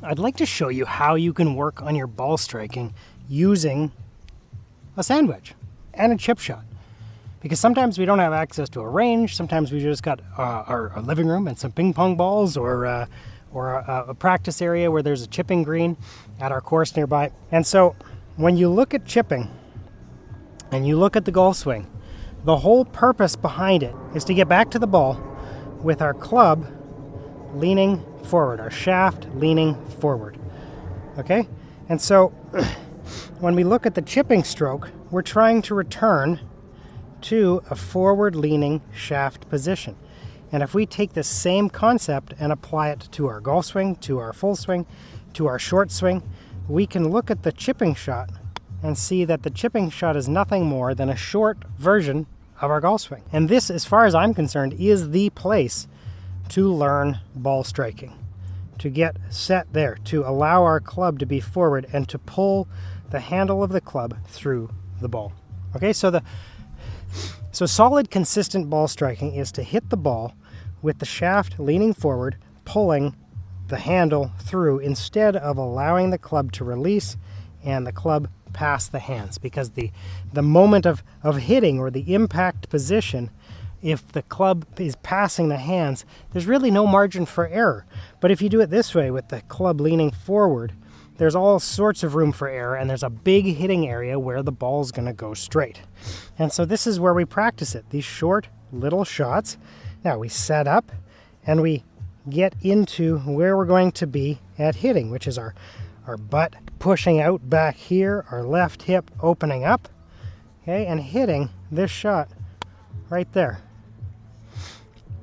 I'd like to show you how you can work on your ball striking using a sand wedge and a chip shot. Because sometimes we don't have access to a range, sometimes we just got our living room and some ping pong balls, or a practice area where there's a chipping green at our course nearby. And so when you look at chipping and you look at the golf swing, the whole purpose behind it is to get back to the ball with our club leaning forward, our shaft leaning forward. Okay? And so when we look at the chipping stroke, we're trying to return to a forward-leaning shaft position. And if we take the same concept and apply it to our golf swing, to our full swing, to our short swing, we can look at the chipping shot and see that the chipping shot is nothing more than a short version of our golf swing. And this, as far as I'm concerned, is the place to learn ball striking, to get set there, to allow our club to be forward and to pull the handle of the club through the ball. Okay, so solid, consistent ball striking is to hit the ball with the shaft leaning forward, pulling the handle through instead of allowing the club to release and the club pass the hands. Because the moment of hitting, or the impact position, if the club is passing the hands, there's really no margin for error. But if you do it this way with the club leaning forward, there's all sorts of room for error, and there's a big hitting area where the ball's going to go straight. And so this is where we practice it, these short little shots. Now we set up and we get into where we're going to be at hitting, which is our butt pushing out back here, our left hip opening up, okay, and hitting this shot right there.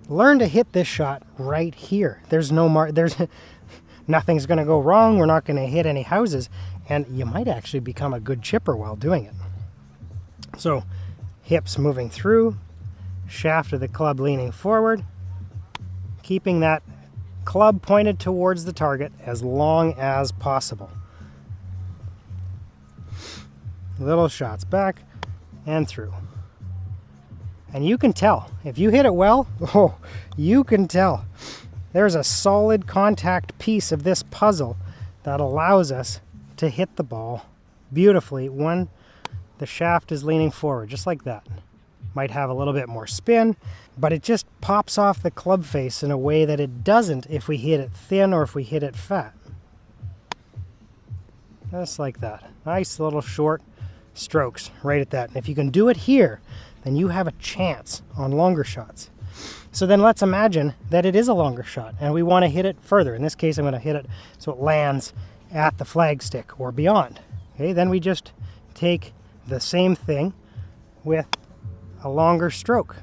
Learn to hit this shot right here. There's nothing's going to go wrong. We're not going to hit any houses, and you might actually become a good chipper while doing it. So hips moving through, shaft of the club leaning forward, keeping that club pointed towards the target as long as possible. Little shots back and through. And you can tell, if you hit it well, oh, you can tell. There's a solid contact piece of this puzzle that allows us to hit the ball beautifully when the shaft is leaning forward, just like that. Might have a little bit more spin, but it just pops off the club face in a way that it doesn't if we hit it thin or if we hit it fat. Just like that. Nice little short strokes right at that. And if you can do it here, then you have a chance on longer shots. So then let's imagine that it is a longer shot and we want to hit it further. In this case, I'm going to hit it so it lands at the flagstick or beyond. Okay, then we just take the same thing with a longer stroke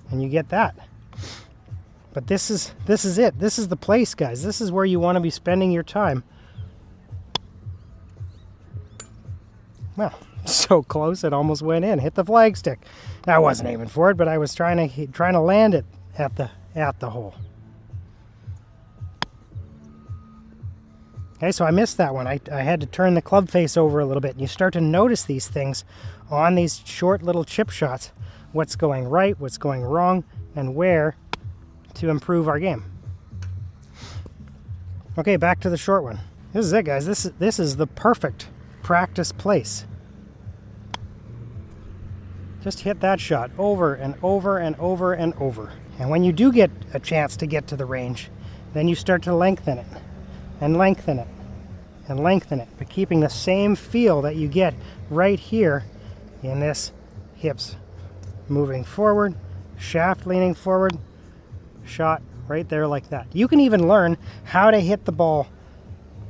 and you get that. But this is it. This is the place, guys. This is where you want to be spending your time. Well, so close it almost went in. Hit the flagstick. I wasn't aiming for it, but I was trying to land it at the hole. Okay, so I missed that one. I had to turn the club face over a little bit. And you start to notice these things on these short little chip shots. What's going right, what's going wrong, and where to improve our game. Okay, back to the short one. This is it, guys. This is the perfect practice place. Just hit that shot over and over and over and over. And when you do get a chance to get to the range, then you start to lengthen it and lengthen it and lengthen it, but keeping the same feel that you get right here in this hips moving forward, shaft leaning forward, shot right there like that. You can even learn how to hit the ball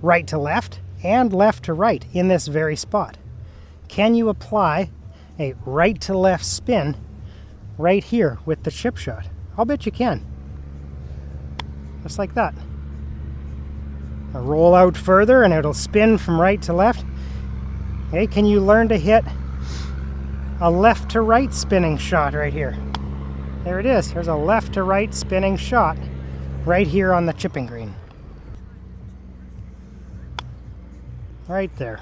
right to left and left to right in this very spot. Can you apply a right to left spin right here with the chip shot? I'll bet you can. Just like that. I'll roll out further and it'll spin from right to left. Okay, can you learn to hit a left to right spinning shot right here? There it is. There's a left to right spinning shot right here on the chipping green. Right there.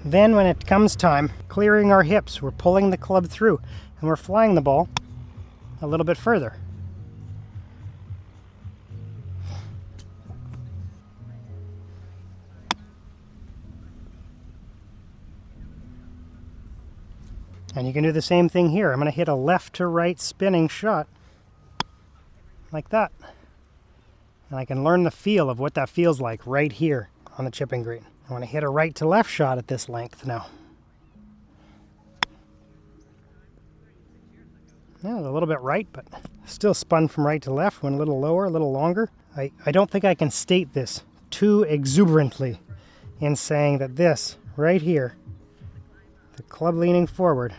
Then when it comes time, clearing our hips, we're pulling the club through and we're flying the ball a little bit further. And you can do the same thing here. I'm going to hit a left to right spinning shot like that. And I can learn the feel of what that feels like right here on the chipping green. I want to hit a right to left shot at this length now. Yeah, a little bit right, but still spun from right to left, went a little lower, a little longer. I don't think I can state this too exuberantly in saying that this right here, the club leaning forward,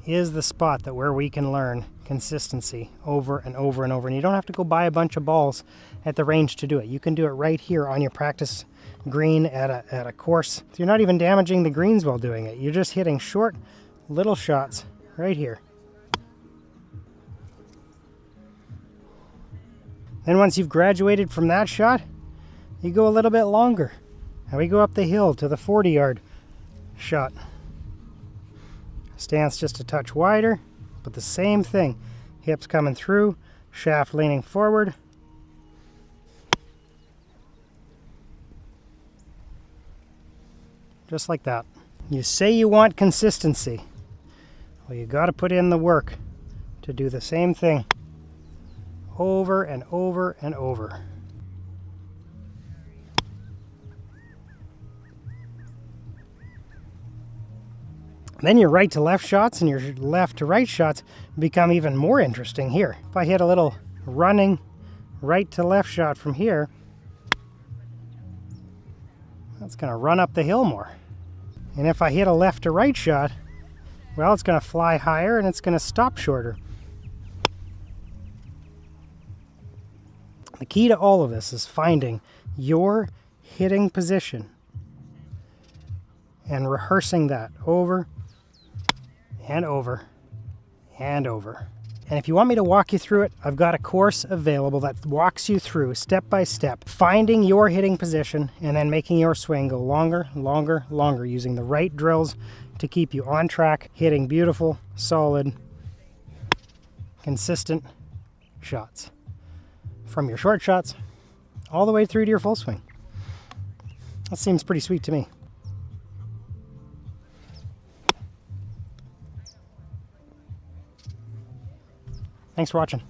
is the spot that where we can learn consistency over and over and over. And you don't have to go buy a bunch of balls at the range to do it. You can do it right here on your practice green at a course. You're not even damaging the greens while doing it. You're just hitting short little shots right here. Then once you've graduated from that shot, you go a little bit longer. And we go up the hill to the 40-yard shot. Stance just a touch wider, but the same thing. Hips coming through, shaft leaning forward. Just like that. You say you want consistency. Well, you got to put in the work to do the same thing over and over and over. Then your right to left shots and your left to right shots become even more interesting here. If I hit a little running right to left shot from here, that's going to run up the hill more. And if I hit a left to right shot, well, it's going to fly higher and it's going to stop shorter. The key to all of this is finding your hitting position and rehearsing that over and over and over. And if you want me to walk you through it, I've got a course available that walks you through step by step, finding your hitting position and then making your swing go longer, longer, longer, using the right drills to keep you on track, hitting beautiful, solid, consistent shots. From your short shots all the way through to your full swing. That seems pretty sweet to me. Thanks for watching.